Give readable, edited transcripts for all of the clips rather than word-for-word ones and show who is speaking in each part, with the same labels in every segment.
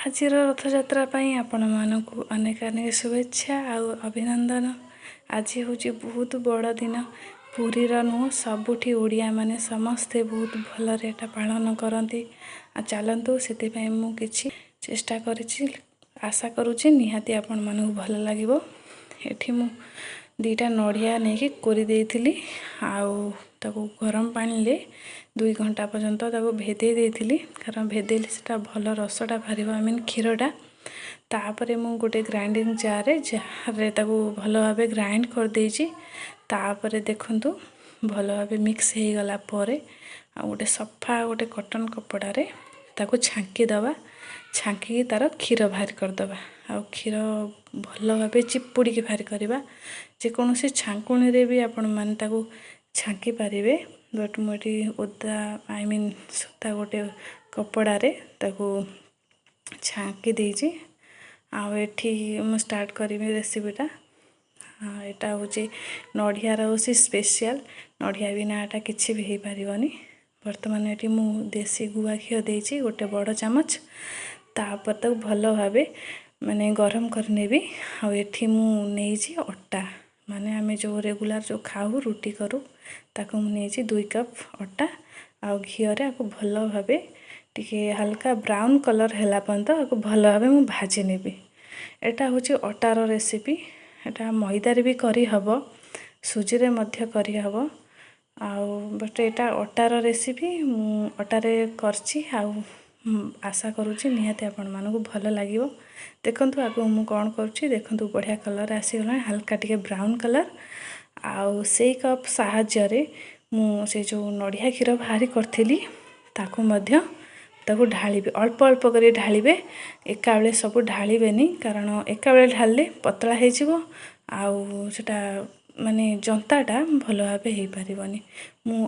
Speaker 1: आजिर रथयात्रा आपण मानकु अनेक अनेक शुभेच्छा आउ अभिनंदन। आज हूँ बहुत बड़ दिन पुरीर नुह सबुठी ओडिया माने समस्ते बहुत भलरे एटा पालन करती। चलतु से मुझे चेष्टा करी आशा करुँची निहाती आपण मानकु भल लगिबो। एठी मु दीटा नड़िया नहीं कोरी देइथिली आउ ताकू गरम पानी ले 2 घंटा पर्यंत ताकू भेदे देइथिली कारण भेदेले सेटा भल रसटा बाहर आई मीन क्षीरटा। तापरे मु गोटे ग्राइंडिंग जार ताकू भल भाव ग्राइंड कर देइची। तापरे देखंतु भल भाव मिक्स हो गला परे आ गोटे सफा गोटे कॉटन कपड़ा रे ताकू छांकी दबा। छांकी तार क्षीर बाहर कर दबा आ क्षीर भल भाव चिपुड़ी के बाहर करवा। जेकोसी छांकुणी रे भी आपण माने ताकू छांकी पारिबे बट मुझे ओदा आई मीन सूता गोटे कपड़ा रे ताकू छांकी देइची। आ एठी मु स्टार्ट करी रेसिपीटा। एटा होची नड़ियार होची स्पेशल नड़िया बिना एटा किछि भी हो पारिबनी। वर्तमान एठी मु देसी गुआ घी देइची गोटे बड़ चामच। तापर ताकू भल भावे माने गरम करनेबी। आ एठी मु नेइची अट्टा माने आमे जो रेगुलर जो खाऊ रुटी करू ताकू मु नेइची 2 कप अट्टा आ घी रे आकू भल भावे टिके हल्का ब्राउन कलर हैला पर्यंत आकू भल भावे मु भाजी नेबी। एटा होची अटार रेसिपी। एटा मैदारे भी करी हबो सुजी रे मध्य करी हबो आउ बट एटा अटार रेसिपी मु अटारे करची आउ आशा करूची निहाती आपण मानकु भल लागिवो। देखंतु आगो मु कोन करूची देखंतु बढ़िया कलर आसी गला हल्का टिके ब्राउन कलर आउ से कप साहाय्य रे मु से जो नड़िया क्षीर बाहरी करथिली ताकू मध्य ताकू ढालिबे अल्प अल्प करी ढालिबे एका बेले सब ढालिबेनी कारण एका बेले ढालले पतला हे जिवो आउ सेटा माने जंताटा भल भाबे हे पारिबनी। मु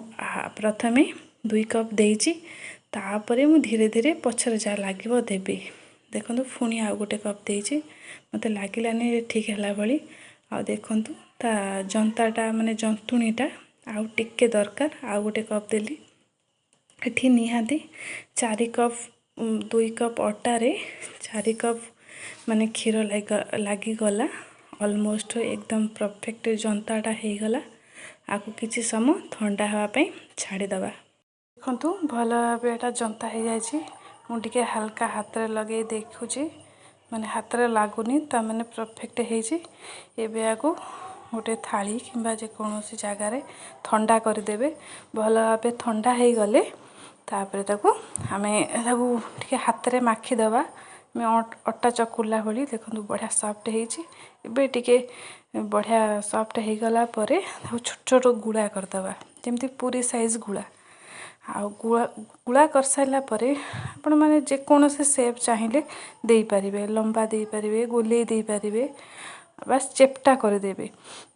Speaker 1: प्रथमे 2 कप देइची तापरे मु धीरे धीरे पछरे जा लागिवो देबी। देखंतु फुणी आ गोटे कप देइची मते लागिलानी ठीक हैला भली। आ देखंतु ता जंताटा माने जंतुणीटा आउ टिके दरकार आ गोटे कप देली। एठी निहाती 4 कप 2 कप अट्टा रे 4 कप माने क्षीर लागी गला ऑलमोस्ट एकदम परफेक्ट जंताटा हे गला। आकु किछि समय ठंडा हवा पे छाड़ी दबा। देखंतु भल भाबे एटा जंता हे जायछि। मु टिके हल्का हाथ रे लगे देखुची माने हाथ रे लागुनी ता माने परफेक्ट हेछि। एबे आकु गोटे थाली किंबा जे कोनोसी जगह रे ठंडा कर देबे। भल भाबे ठंडा हे गले तापरे ताकू हमें ताकू टिके हाथ रे माखी दबा। मैं अट्टा चकुला भली देखंतु बढ़िया सॉफ्ट हेछि। एबे टिके बढ़िया सॉफ्ट हे गला परे ताकू छोट छोट गुळा कर दबा जेमति पूरी साइज गुळा। आ गुळा कर साइला परे आपण माने जे कोनोसी शेप चाहिए दे पारिबे लंबा दे पारिबे गोले दे पारिबे बस चेप्टा कर देबे।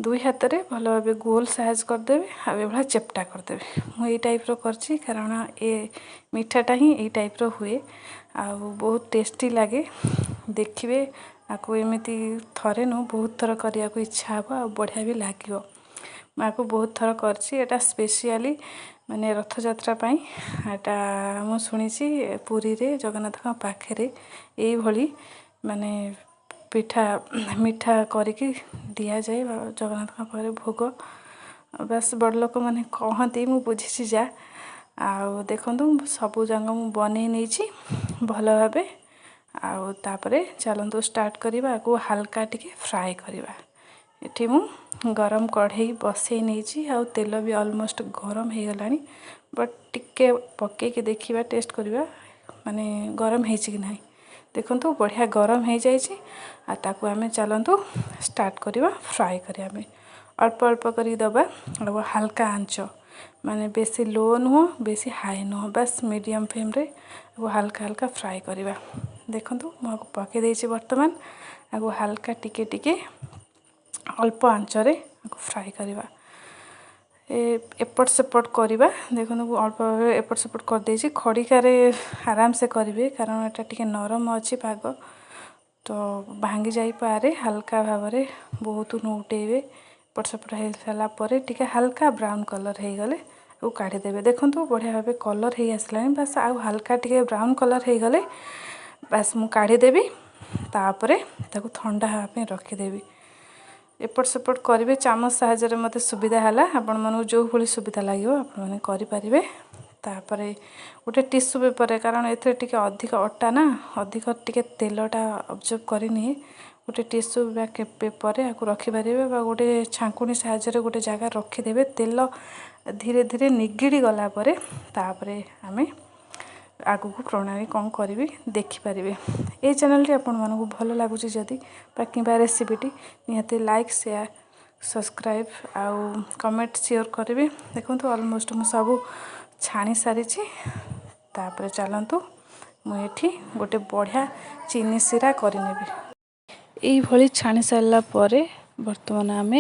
Speaker 1: 2 हाथ रे भल भाबे गोल साइज कर देबे आ एभला चेप्टा कर देबे। मु ए टाइप रो करची कारण ए मिठाटा ही ए टाइप रो हुए आ बहुत टेस्टी लागे। देखिबे आको एमिति थरे नु बहुत थर करिया को इच्छा हबो आ बढ़िया भी लागिवो। माको बहुत थर करची एटा स्पेशली माने रथ यात्रा पई एटा मु सुनिची पुरी रे जगन्नाथ का पाखे रे एई भली माने पिठा मिठा करिकी दिया जाए जगन्नाथ का पारे भोग। बस बड़ लोक माने कहती मु बुझिची जा आ देखंतु सबु जंग मु बनै नेची भल भाबे आ तापरे चलंतु स्टार्ट करिबा को हल्का टिके फ्राई करिबा। एठी मु गरम कढ़ई बसई नेची आ तेल भी ऑलमोस्ट गरम हे गलानी बट टिके पके के देखिबा टेस्ट करिबा माने गरम हेछि कि नाही। देखंतु बढ़िया गरम हे जाइछि आ ताकू आमे चलंतु स्टार्ट करिबा फ्राई करिया में अल्प अल्प करी दबा आ हल्का आंच माने बेसी लो नुह बेसी हाई नुह बस मीडियम फ्लेम रे हल्का हल्का फ्राई करिबा। देखंतु मु पके देइछि वर्तमान आगो हल्का टिके टिके अल्प आंच रे फ्राई करिबा। एपट सेपट करिबा देखंतु अल्प एपट सेपट कर देइछि। खड़िका रे आराम से करिवे कारण एटा टिके नरम अछि पाग तो भांगी जाई पारे हल्का भावरे बहुत नउटेबे। एपट सेपट हे साला परे टिके हल्का ब्राउन कलर हे गले ओ काढी देबे। देखंतु बढ़िया भाबे कलर हे आसलानी बस आ हल्का टिके ब्राउन कलर हे गले बास मु काढ़ीदेवी तापर ताको ठंडा हाँपे रखीदेवी एपट सेपट करेंगे चामच साहाय्य मत सुविधा है आपण मन जो भाई सुविधा लगे आपने करेंगे तापर गोटे टिश्यू पेपर कारण एथे टिके अधिक अटा ना अधिक टिके तेलटा ऑब्जर्व करनी गोटे टिश्यू पेपर या रखिपारे गोटे छांकुनी साहाय्य गोटे जगह रखीदे तेल धीरे धीरे निगिड़ी गलापर तापर आम आगू को प्रणाली कौन करी देखिपारे ये चैनल टी आपण मानक भल लगुच जदि कि रेसिपीटी निहाती लाइक शेयर सब्सक्राइब आउ कमेंट शेयर करेंगे देखो ऑलमोस्ट मु सब छाणी सारी तापर चलतु मुझे गोटे बढ़िया चीनी सिरा करनेबी यही छाणी सारा पर बर्तमान आम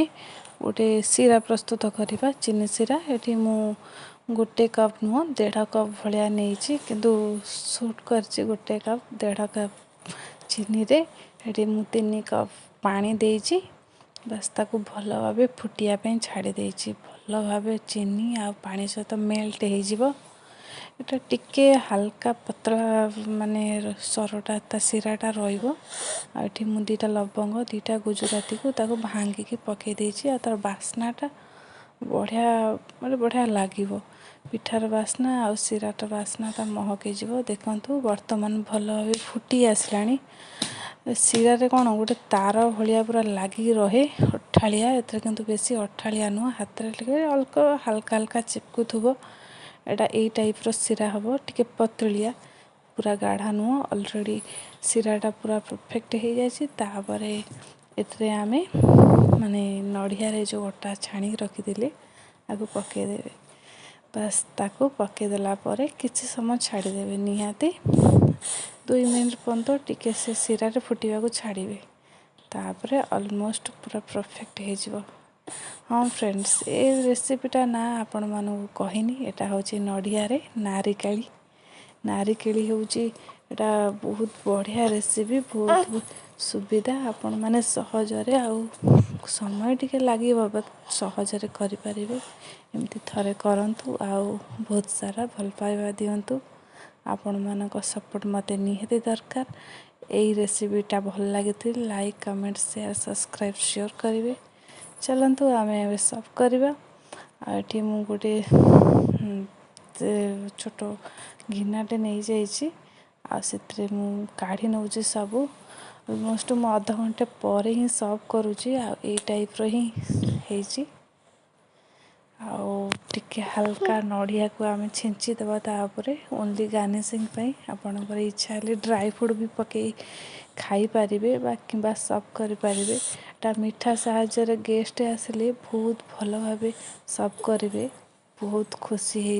Speaker 1: गोटे सिरा प्रस्तुत करवा चीनी सिरा ये मु गोटे कप नुह 1.5 कप भाया नहीं किंतु सूट कर गोटे कप 1.5 कप चीनी रे ये मु 3 कप पानी देइछि बस ताकू भल भाव फुटिया छाड़ी देइछि भल भाव चीनी आ पानी सहित मेल्ट हो एटा टिके हल्का पतला माने सरटा सिराटा रहिबो आ एठी मु 2टा लवंग 2टा गुजराती को ताको भांगी की पके देइछि आ तार बास्नाटा बढ़िया मतलब बढ़िया लागिबो पिठार बास्ना आ सिराटार बास्नाटा महके जीवो देखंतु वर्तमान भल भाव फुटी आसलानी सिरा रे कौन गोटे तार भाया पूरा लगी रहे अठालिया एथरे किंतु बेसी अठालिया नुह हाथ रे अल्प हल्का हल्का चिपकुथुबो एटा ए टाइप रो सिरा हबो टिके पतलिया पूरा गाढ़ा नुह ऑलरेडी सिराटा पूरा परफेक्ट हो जाइछि तापरे एथरे आमे माने नड़िया रे जो अटा छाणी रखिदिले आगु पके देबे बस ताको पके देला परे किछि समय छाड़ी देबे निहाती 2 मिनट पर्यंत टिके से सिरा रे फुटिया को छाड़िबे तापरे ऑलमोस्ट पूरा परफेक्ट हो जिवो हाँ फ्रेंड्स ए रेसिपीटा ना आपण मानू कहनी एटा होची नड़िया रे नारिकेली होची एटा बहुत बढ़िया रेसिपी बहुत सुविधा आपण माने सहजरे आउ समय टिके लागिबो बट सहजरे करि परिबे एमती थरे करंतु आउ बहुत सारा भल पाइबा दियंतु आपण मानक सपोर्ट मते निहाती दरकार एई रेसिपीटा भल लागिथि like comment share subscribe share करिवे चलतु आम सब करवा आठी मु गोटे छोट गिनाटे नहीं जाइए आसे मु काढ़ी नौ सब ऑलमोस्ट मु आधा घंटे पर ही सर्व करुँची आ टाइप रो ही टिके हल्का नड़िया को आम छिंची देवा तापर ओनली गार्निशिंग आपणकर इच्छा हेले ड्राई फ्रूट भी पके खाई पारिबे बा किंबा सर्व करि पारिबे ता मीठा साहाय्य गेस्ट आसिले बहुत भल भाव सर्व करेंगे बहुत खुशी है।